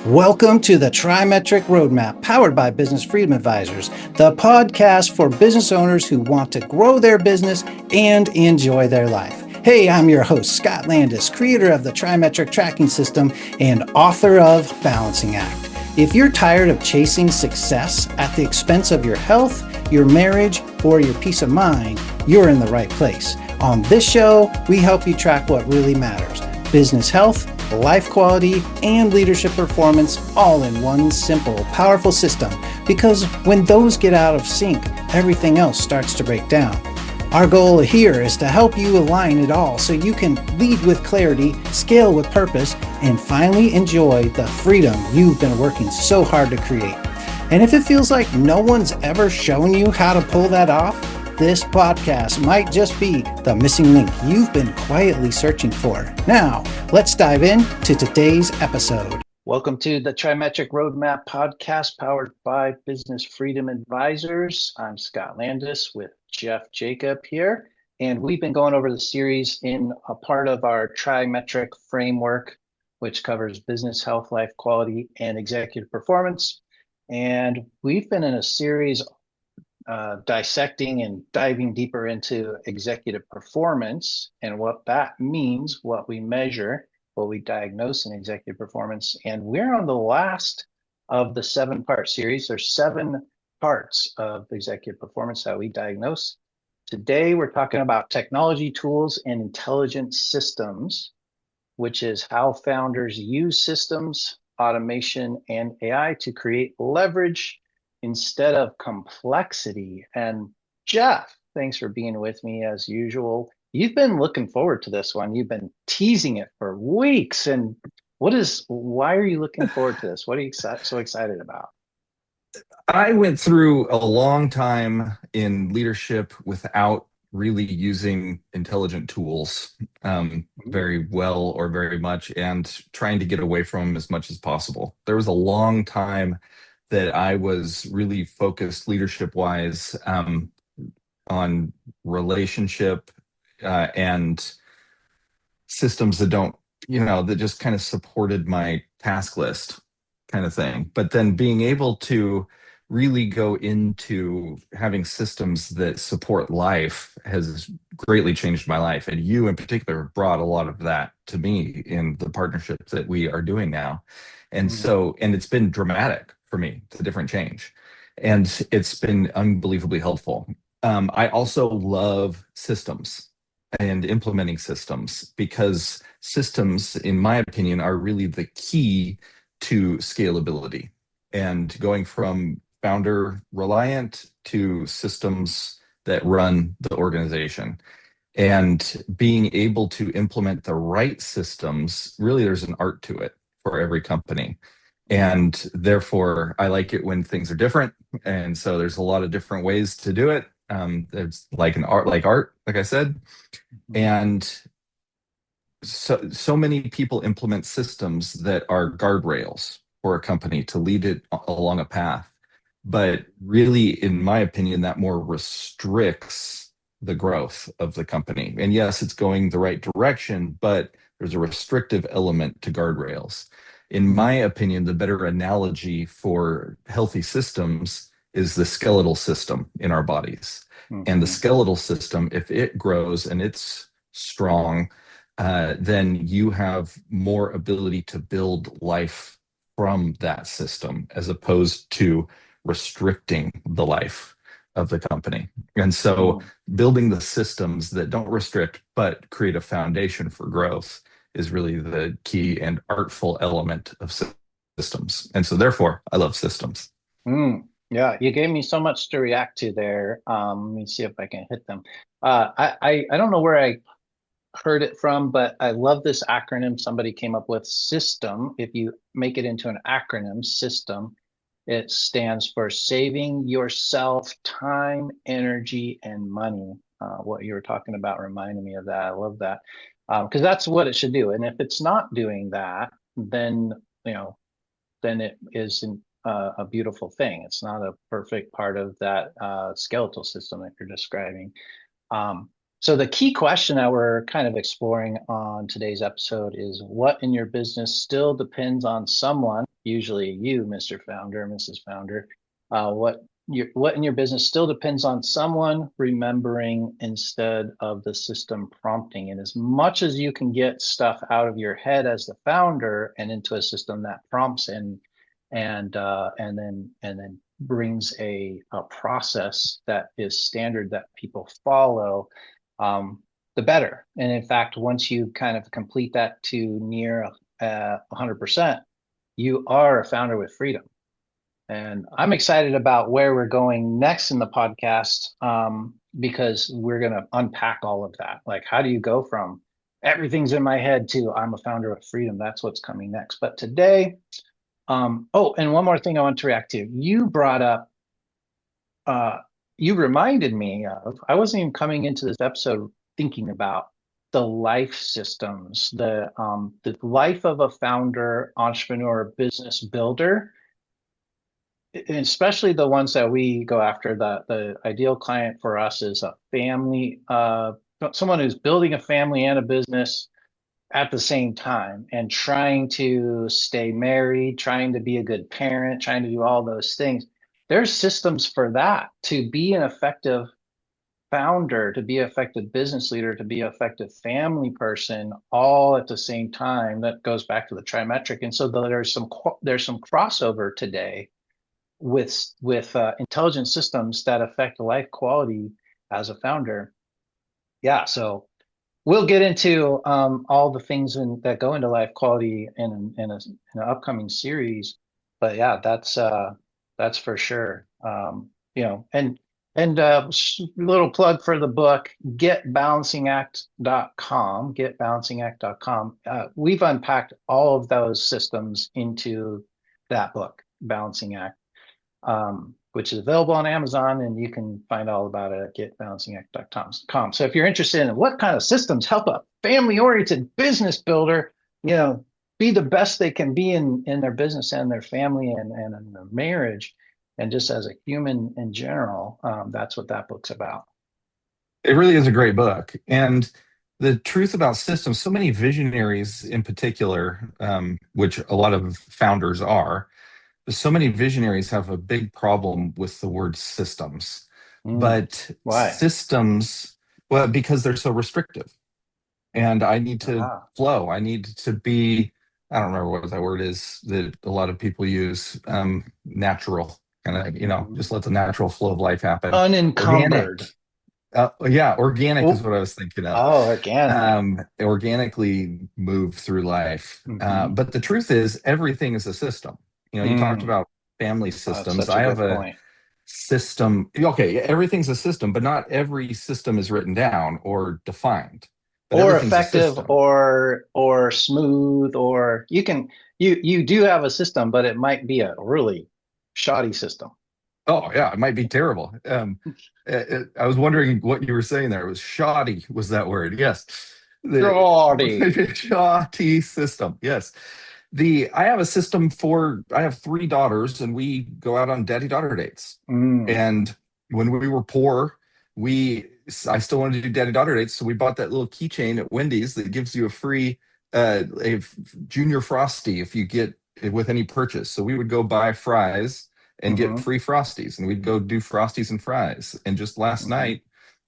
Welcome to the Trimetric Roadmap, powered by Business Freedom Advisors, the podcast for business owners who want to grow their business and enjoy their life. Hey, I'm your host, Scott Landis, creator of the Trimetric Tracking System and author of Balancing Act. If you're tired of chasing success at the expense of your health, your marriage, or your peace of mind, you're in the right place. On this show, we help you track what really matters: business health, life quality, and leadership performance, all in one simple, powerful system. Because when those get out of sync, everything else starts to break down. Our goal here is to help you align it all so you can lead with clarity, scale with purpose, and finally enjoy the freedom you've been working so hard to create. And if it feels like no one's ever shown you how to pull that off, this podcast might just be the missing link you've been quietly searching for. Now, let's dive into today's episode. Welcome to the Trimetric Roadmap podcast powered by Business Freedom Advisors. I'm Scott Landis with Jeff Jacob here, and we've been going over the series in a part of our Trimetric framework, which covers business health, life quality, and executive performance. And we've been in a series dissecting and diving deeper into executive performance and what that means, what we measure, what we diagnose in executive performance. And we're on the last of the 7-part series. There's 7 parts of executive performance that we diagnose. Today, we're talking about technology tools and intelligent systems, which is how founders use systems, automation, and AI to create leverage instead of complexity. And Jeff, thanks for being with me as usual. You've been looking forward to this one. You've been teasing it for weeks. And why are you looking forward to this? What are you so excited about? I went through a long time in leadership without really using intelligent tools very well or very much, and trying to get away from them as much as possible. There was a long time that I was really focused leadership wise on relationship and systems that don't, that just kind of supported my task list kind of thing. But then being able to really go into having systems that support life has greatly changed my life. And you in particular brought a lot of that to me in the partnership that we are doing now. And and it's been dramatic for me. It's a different change. And it's been unbelievably helpful. I also love systems and implementing systems, because systems, in my opinion, are really the key to scalability and going from founder reliant to systems that run the organization. And being able to implement the right systems, really, there's an art to it for every company. And therefore, I like it when things are different. And so there's a lot of different ways to do it. There's like art, like I said. And so many people implement systems that are guardrails for a company to lead it along a path. But really, in my opinion, that more restricts the growth of the company. And yes, it's going the right direction, but there's a restrictive element to guardrails. In my opinion, the better analogy for healthy systems is the skeletal system in our bodies. And the skeletal system, if it grows and it's strong, then you have more ability to build life from that system, as opposed to restricting the life of the company. And so building the systems that don't restrict but create a foundation for growth is really the key and artful element of systems. And so therefore, I love systems. Yeah, you gave me so much to react to there. Let me see if I can hit them. I don't know where I heard it from, but I love this acronym somebody came up with, system. If you make it into an acronym, system, it stands for saving yourself time, energy, and money. What you were talking about reminded me of that. I love that, because that's what it should do. And if it's not doing that, then then it isn't a beautiful thing. It's not a perfect part of that skeletal system that you're describing. So the key question that we're kind of exploring on today's episode is what in your business still depends on someone, usually you, Mr. Founder, Mrs. Founder, what in your business still depends on someone remembering instead of the system prompting. And as much as you can get stuff out of your head as the founder and into a system that prompts and then brings a process that is standard that people follow, the better. And in fact, once you kind of complete that to near 100%, you are a founder with freedom. And I'm excited about where we're going next in the podcast, because we're going to unpack all of that. Like, how do you go from everything's in my head to I'm a founder with freedom? That's what's coming next. But today, oh, and one more thing I want to react to. You brought up, uh, you reminded me of, I wasn't even coming into this episode thinking about the life systems, the life of a founder, entrepreneur, business builder, and especially the ones that we go after. The ideal client for us is a family, someone who's building a family and a business at the same time and trying to stay married, trying to be a good parent, trying to do all those things. There's systems for that to be an effective founder, to be an effective business leader, to be an effective family person, all at the same time. That goes back to the trimetric. And so there's some crossover today with intelligent systems that affect life quality as a founder. Yeah, so we'll get into all the things that go into life quality in an upcoming series. But yeah, that's for sure. And little plug for the book, getbalancingact.com. We've unpacked all of those systems into that book, Balancing Act, which is available on Amazon, and you can find all about it at getbalancingact.com. So if you're interested in what kind of systems help a family-oriented business builder, be the best they can be in their business and their family and in their marriage, and just as a human in general, that's what that book's about. It really is a great book. And the truth about systems, so many visionaries in particular, which a lot of founders are, so many visionaries have a big problem with the word systems. But Why? systems, well, because they're so restrictive. And I need to Ah. flow. I need to be, I don't remember what that word is that a lot of people use, natural, kind of, just let the natural flow of life happen. Organic. Unencumbered. Yeah, organic is Oh, what I was thinking of. oh, organic. Organically move through life. Mm-hmm. But the truth is, everything is a system. You talked about family That's systems. such a I have good a point. system. Okay, everything's a system, but not every system is written down or defined. But Or everything's a effective system. or smooth, or you do have a system, but it might be a really shoddy system. Oh yeah, it might be terrible. I was wondering what you were saying there. It was shoddy, was that word? Yes, the Shoddy. shoddy system. Yes, I have a system for. I have three daughters, and we go out on daddy-daughter dates. Mm. And when we were poor, I still wanted to do daddy-daughter dates, so we bought that little keychain at Wendy's that gives you a free junior frosty if you get with any purchase. So we would go buy fries and get Mm-hmm. free Frosties. And we'd go do Frosties and fries. And just last Mm-hmm. night,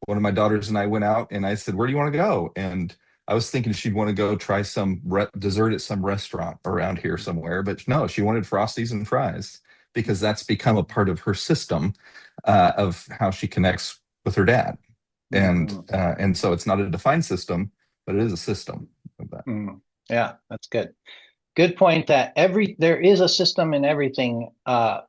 one of my daughters and I went out and I said, "Where do you want to go?" And I was thinking she'd want to go try some dessert at some restaurant around here somewhere. But no, she wanted Frosties and fries because that's become a part of her system of how she connects with her dad. Mm-hmm. And so it's not a defined system, but it is a system of that. Mm. Yeah, that's good. Good point that there is a system in everything.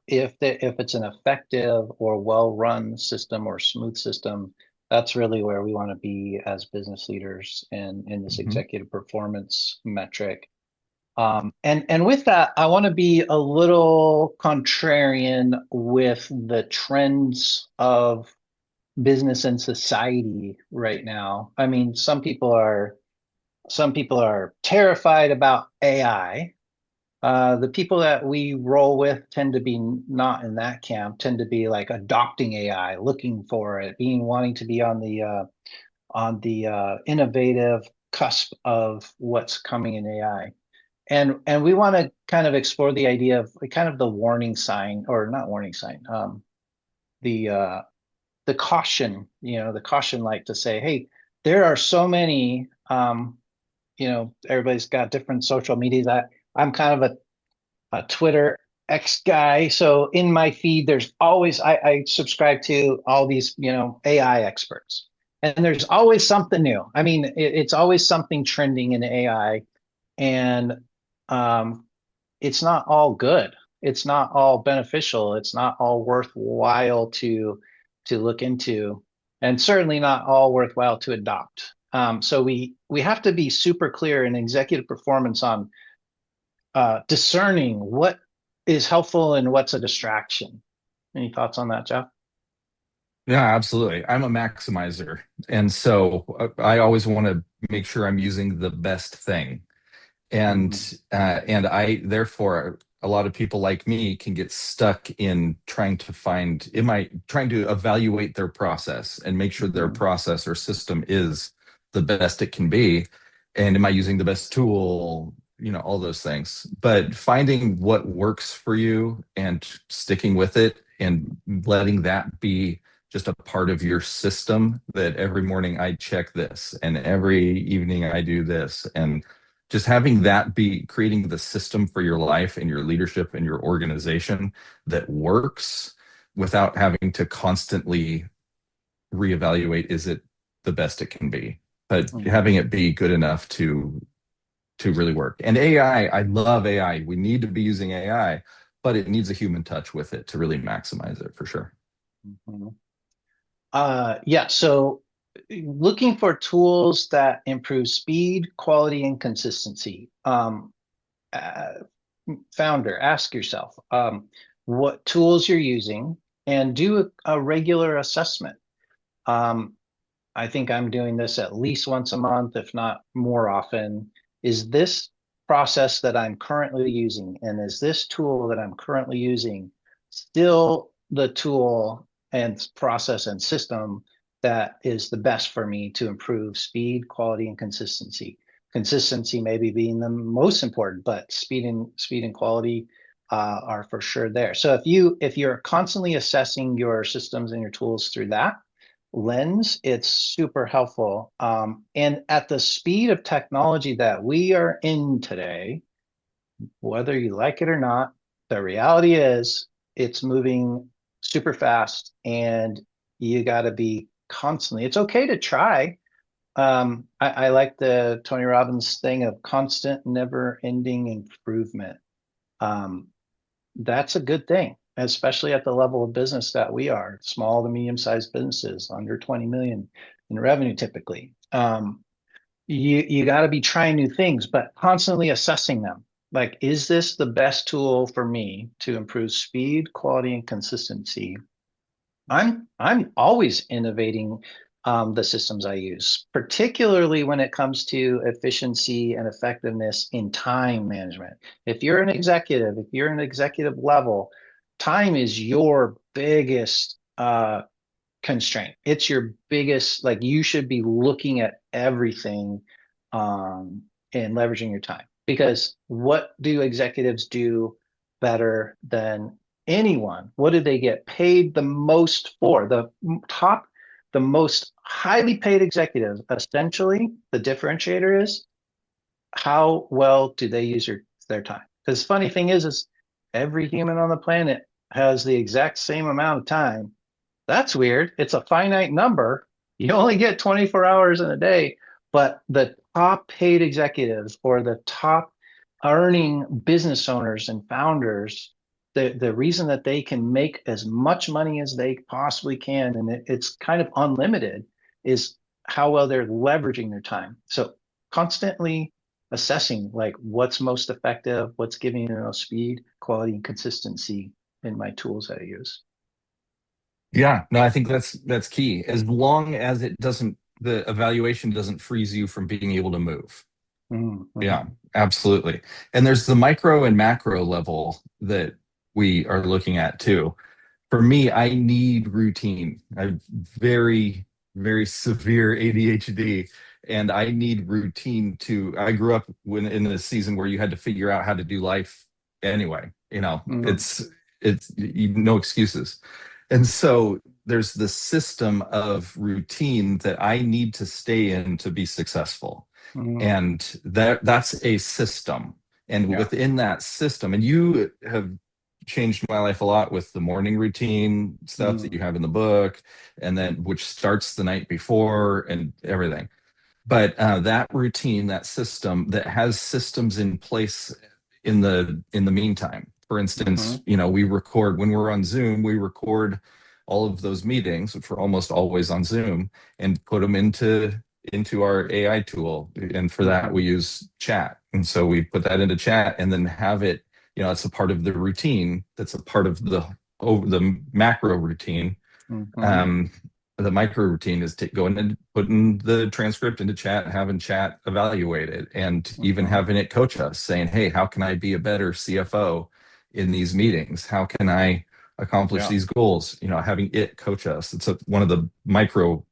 If it's an effective or well-run system or smooth system, that's really where we want to be as business leaders in this Mhm. executive performance metric. And with that, I want to be a little contrarian with the trends of business and society right now. I mean, some people are terrified about AI. The people that we roll with tend to be not in that camp, tend to be like adopting AI, looking for it, wanting to be on the innovative cusp of what's coming in AI. And we want to kind of explore the idea of kind of the warning sign, or not warning sign, the the caution, the caution light to say, hey, there are so many, everybody's got different social medias. I'm kind of a Twitter X guy. So in my feed, there's always, I subscribe to all these, AI experts. And there's always something new. I mean, it's always something trending in AI. And um, it's not all good. It's not all beneficial. It's not all worthwhile to look into, and certainly not all worthwhile to adopt. So we have to be super clear in executive performance on discerning what is helpful and what's a distraction. Any thoughts on that, Jeff? Yeah, absolutely. I'm a maximizer. And so I always want to make sure I'm using the best thing. Mm-hmm. And I therefore a lot of people like me can get stuck in trying to evaluate their process and make sure their Mm-hmm. process or system is the best it can be, and am I using the best tool, all those things. But finding what works for you and sticking with it and letting that be just a part of your system, that every morning I check this and every evening I do this, and just having that be creating the system for your life and your leadership and your organization that works without having to constantly reevaluate, is it the best it can be, but Mm-hmm. having it be good enough to really work. And I love AI. We need to be using AI, but it needs a human touch with it to really maximize it for sure. Mm-hmm. Yeah, so looking for tools that improve speed, quality, and consistency. Uh, Founder, ask yourself what tools you're using and do a regular assessment. Um, I think I'm doing this at least once a month, if not more often. Is this process that I'm currently using, and is this tool that I'm currently using still the tool and process and system that is the best for me to improve speed, quality, and consistency? Consistency maybe being the most important, but speed and quality are for sure there. So if you're constantly assessing your systems and your tools through that lens, it's super helpful. And at the speed of technology that we are in today, whether you like it or not, the reality is it's moving super fast and you got to be constantly, it's okay to try. I like the Tony Robbins thing of constant, never ending improvement. Um, that's a good thing, especially at the level of business that we are, small to medium-sized businesses, under 20 million in revenue typically. You got to be trying new things, but constantly assessing them. Like, is this the best tool for me to improve speed, quality, and consistency? I'm always innovating the systems I use, particularly when it comes to efficiency and effectiveness in time management. If you're an executive level, time is your biggest constraint. It's your biggest, like you should be looking at everything and leveraging your time. Because what do executives do better than anyone? What do they get paid the most for? The most highly paid executives, essentially, the differentiator is how well do they use their time? Because funny thing is every human on the planet has the exact same amount of time. That's weird. It's a finite number. You only get 24 hours in a day, but the top paid executives or the top earning business owners and founders, the reason that they can make as much money as they possibly can, and it's kind of unlimited, is how well they're leveraging their time. So constantly assessing like what's most effective, what's giving you the most speed, quality, and consistency in my tools that I use. Yeah, no, I think that's key. As long as the evaluation doesn't freeze you from being able to move. Yeah, Mm-hmm. absolutely. And there's the micro and macro level that we are looking at too. For me, I need routine. I very, very severe ADHD, and I need routine to. I grew up in a season where you had to figure out how to do life anyway. Mm, No excuses. And so there's the system of routine that I need to stay in to be successful. mm, And that's a system. And yeah. within that system, and you have changed my life a lot with the morning routine stuff that Mm, you have in the book, and then which starts the night before and everything. But that routine, that system that has systems in place in the meantime. For mhm, instance, we record when we're on Zoom, we record all of those meetings, which are almost always on Zoom, and put them into our AI tool. And for that, we mhm, use chat. And so we put that into chat and then have it, it's a part of the routine. That's a part of the macro routine. mhm, um, the micro routine is going and putting the transcript into chat, having chat evaluate it, and even mhm. having it coach us, saying, "Hey, how can I be a better CFO in these meetings? How can I accomplish Yeah. these goals?" Having it coach us. It's one of the micro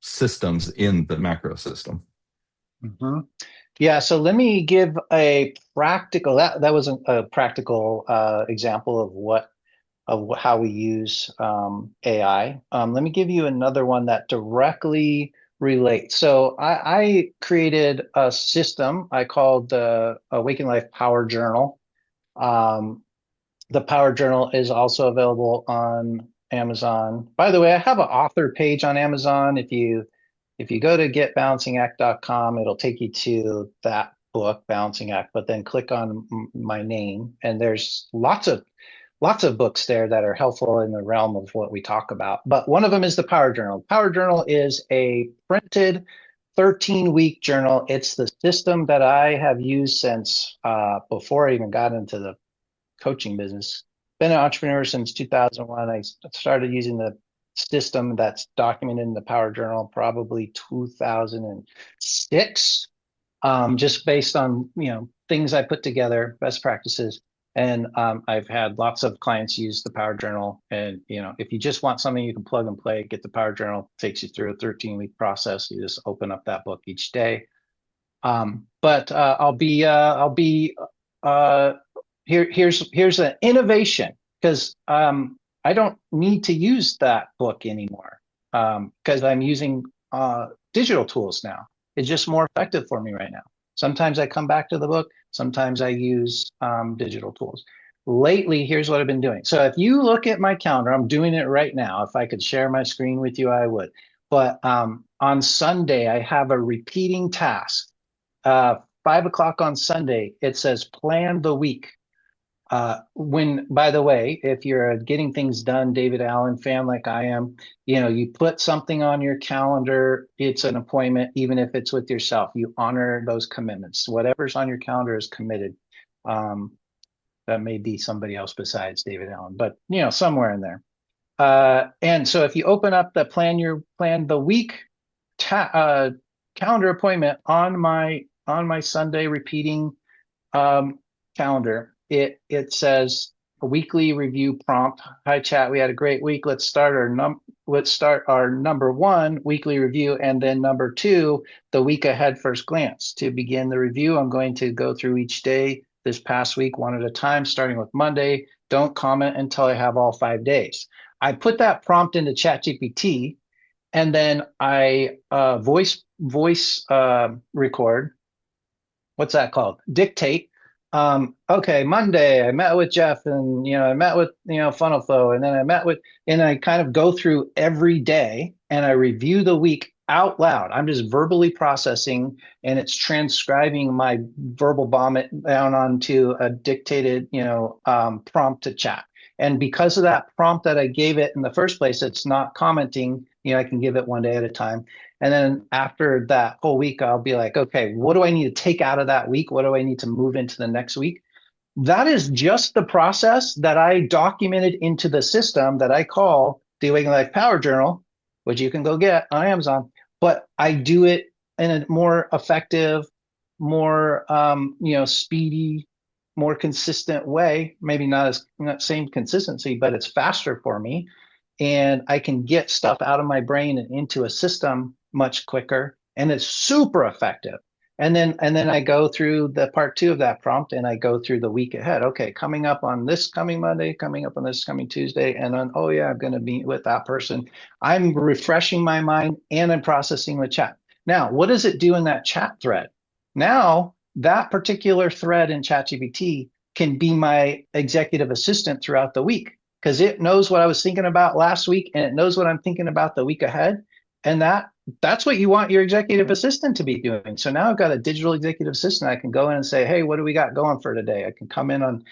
systems in the macro system. Mhm. Yeah, so let me give a practical that was a practical example of how we use AI. Let me give you another one that directly relates. So I created a system I called the Awaken Life Power Journal. Um, the Power Journal is also available on Amazon. By the way, I have an author page on Amazon. If you go to getbalancingact.com, it'll take you to that book, Balancing Act, but then click on my name, and there's lots of books there that are helpful in the realm of what we talk about. But one of them is the Power Journal. Power Journal is a printed 13-week journal. It's the system that I have used since before I even got into the coaching business. Been an entrepreneur since 2001. I started using the system that's documented in the Power Journal probably 2006, just based on things I put together, best practices. And I've had lots of clients use the Power Journal. And if you just want something you can plug and play, get the Power Journal. It takes you through a 13-week process. You just open up that book each day. But I'll be uh, here's an innovation because I don't need to use that book anymore because I'm using digital tools now. It's just more effective for me right now. Sometimes I come back to the book. Sometimes I use digital tools. Lately, here's what I've been doing. So if you look at my calendar, I'm doing it right now. If I could share my screen with you, I would. But on Sunday, I have a repeating task. 5 o'clock on Sunday, it says plan the week. By the way, if you're a getting things done, David Allen fan like I am, you put something on your calendar, it's an appointment, even if it's with yourself. You honor those commitments. Whatever's on your calendar is committed. Um, that may be somebody else besides David Allen, but somewhere in there. And so if you open up the plan the week calendar appointment on my Sunday repeating um, calendar, it says a weekly review prompt. Hi chat, we had a great week. Let's start our number one weekly review, and then number two, the week ahead first glance. To begin the review, I'm going to go through each day this past week one at a time, starting with Monday. Don't comment until I have all 5 days. I put that prompt into ChatGPT, and then I voice record. What's that called? Dictate. Okay, Monday I met with Jeff, and I met with Funnel Flow, and then and I kind of go through every day and I review the week out loud. I'm just verbally processing, and it's transcribing my verbal vomit down onto a dictated prompt to chat. And because of that prompt that I gave it in the first place, it's not commenting. I can give it one day at a time. And then after that whole week, I'll be like, okay, what do I need to take out of that week? What do I need to move into the next week? That is just the process that I documented into the system that I call the Awaken Life Power Journal, which you can go get on Amazon. But I do it in a more effective, more speedy, more consistent way. Maybe not same consistency, but it's faster for me. and I can get stuff out of my brain and into a system much quicker, and it's super effective. And then I go through the part two of that prompt, and I go through the week ahead. Okay, coming up on this coming Monday, coming up on this coming Tuesday, and then, oh yeah, I'm going to meet with that person. I'm refreshing my mind and I'm processing the chat. Now, what does it do in that chat thread? Now, that particular thread in ChatGPT can be my executive assistant throughout the week, because it knows what I was thinking about last week and it knows what I'm thinking about the week ahead. And that's what you want your executive assistant to be doing. So now I've got a digital executive assistant. I can go in and say, hey, what do we got going for today? I can come in on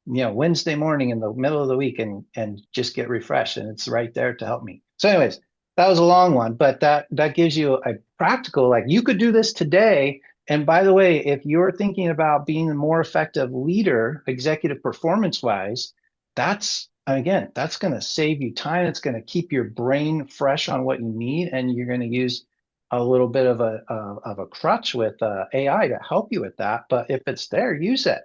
Wednesday morning in the middle of the week and just get refreshed, and it's right there to help me. So anyways, that was a long one, but that gives you a practical, like, you could do this today. And by the way, if you're thinking about being a more effective leader, executive performance wise, that's going to save you time. It's going to keep your brain fresh on what you need, and you're going to use a little bit of a crutch with AI to help you with that. But if it's there, use it.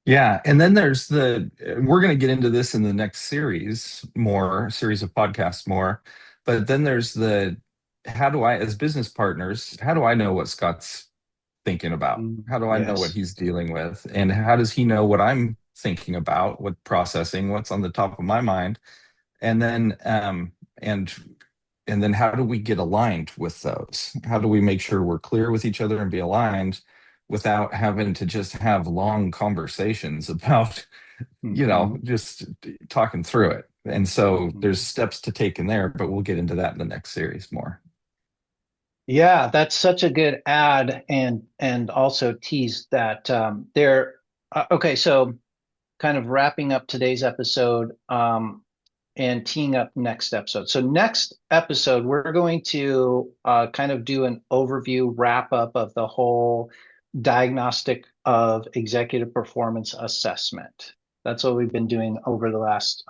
Yeah, and then we're going to get into this in the next series of podcasts more, but then there's how do I, as business partners, how do I know what Scott's thinking about? How do I know what Yes. he's dealing with? And how does he know what I'm thinking about, what processing, what's on the top of my mind? And then and and then how do we get aligned with those? How do we make sure we're clear with each other and be aligned without having to just have long conversations about, Mm-hmm. just talking through it? And so there's Mm-hmm. steps to take in there, but we'll get into that in the next series more. Yeah, that's such a good add, and also tease that there. Okay, so kind of wrapping up today's episode, and teeing up next episode. So next episode, we're going to kind of do an overview wrap up of the whole diagnostic of executive performance assessment. That's what we've been doing over the last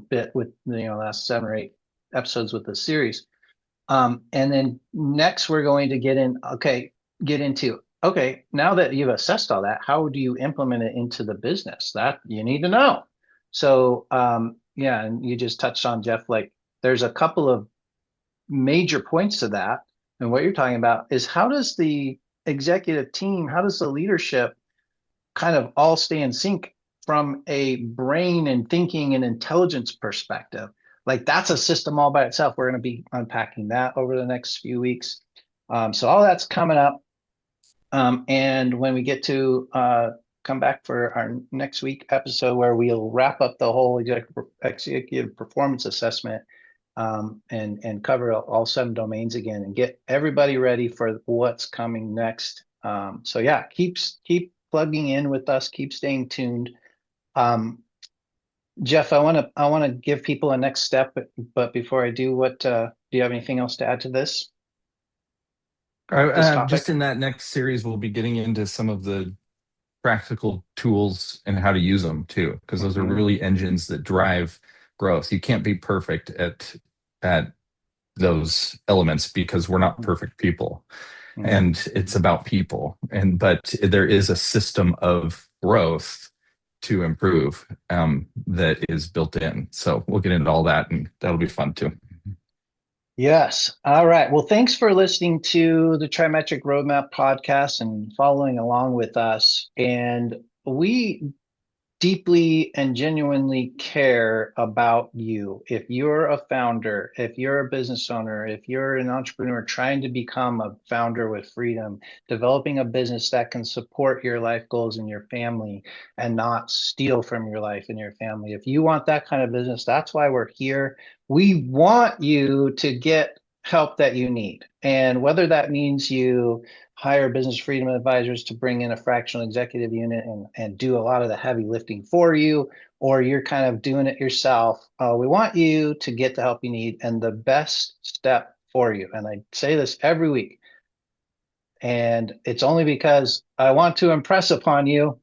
bit with last 7 or 8 episodes with the series. And then next we're going to get into, okay, now that you've assessed all that, how do you implement it into the business? That you need to know. So yeah, and you just touched on, Jeff, like, there's a couple of major points to that. And what you're talking about is, how does the executive team, how does the leadership kind of all stay in sync from a brain and thinking and intelligence perspective? Like, that's a system all by itself. We're going to be unpacking that over the next few weeks. So all that's coming up. And when we get to come back for our next week episode, where we'll wrap up the whole executive performance assessment, and cover all 7 domains again, and get everybody ready for what's coming next. So yeah, keep plugging in with us, keep staying tuned. Um, Jeff, I want to give people a next step, but before I do, what do you have anything else to add to this Just topic? in that next series, we'll be getting into some of the practical tools and how to use them too, because those are Mm-hmm. really engines that drive growth. You can't be perfect at those elements because we're not perfect people, and it's Mm-hmm. about people. But there is a system of growth to improve, that is built in. So we'll get into all that, and that'll be fun too. Yes. All right. Well, thanks for listening to the Trimetric Roadmap podcast and following along with us. And we deeply and genuinely care about you. If you're a founder, if you're a business owner, if you're an entrepreneur trying to become a founder with freedom, developing a business that can support your life goals and your family and not steal from your life and your family, if you want that kind of business, that's why we're here. We want you to get help that you need. And whether that means you hire business freedom advisors to bring in a fractional executive unit and do a lot of the heavy lifting for you, or you're kind of doing it yourself. We want you to get the help you need, and the best step for you. And I say this every week, and it's only because I want to impress upon you,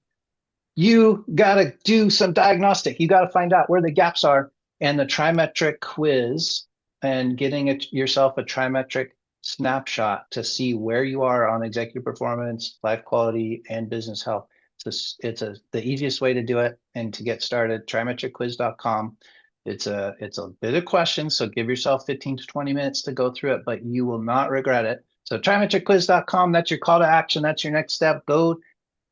you got to do some diagnostic. You got to find out where the gaps are. And the trimetric quiz, and getting yourself a trimetric snapshot to see where you are on executive performance, life quality, and business health. The easiest way to do it and to get started, trimetricquiz.com. It's a bit of questions, so give yourself 15 to 20 minutes to go through it, but you will not regret it. So trimetricquiz.com, that's your call to action. That's your next step. Go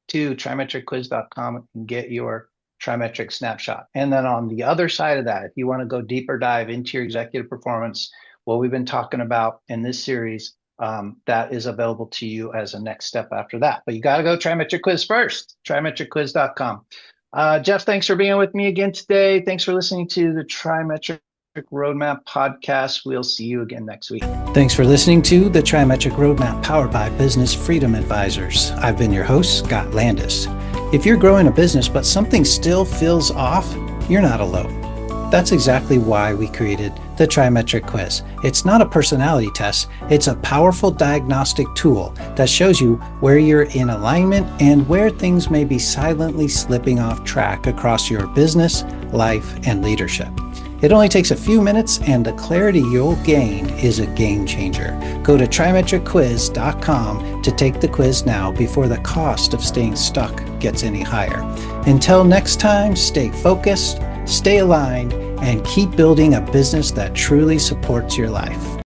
to trimetricquiz.com and get your trimetric snapshot. And then on the other side of that, if you want to go deeper dive into your executive performance, what we've been talking about in this series, that is available to you as a next step after that. But you got to go Trimetric Quiz first, trimetricquiz.com. Jeff, thanks for being with me again today. Thanks for listening to the Trimetric Roadmap podcast. We'll see you again next week. Thanks for listening to the Trimetric Roadmap powered by Business Freedom Advisors. I've been your host, Scott Landis. If you're growing a business but something still feels off, you're not alone. That's exactly why we created the Trimetric Quiz. It's not a personality test, it's a powerful diagnostic tool that shows you where you're in alignment and where things may be silently slipping off track across your business, life, and leadership. It only takes a few minutes, and the clarity you'll gain is a game changer. Go to trimetricquiz.com to take the quiz now before the cost of staying stuck gets any higher. Until next time, stay focused, stay aligned, and keep building a business that truly supports your life.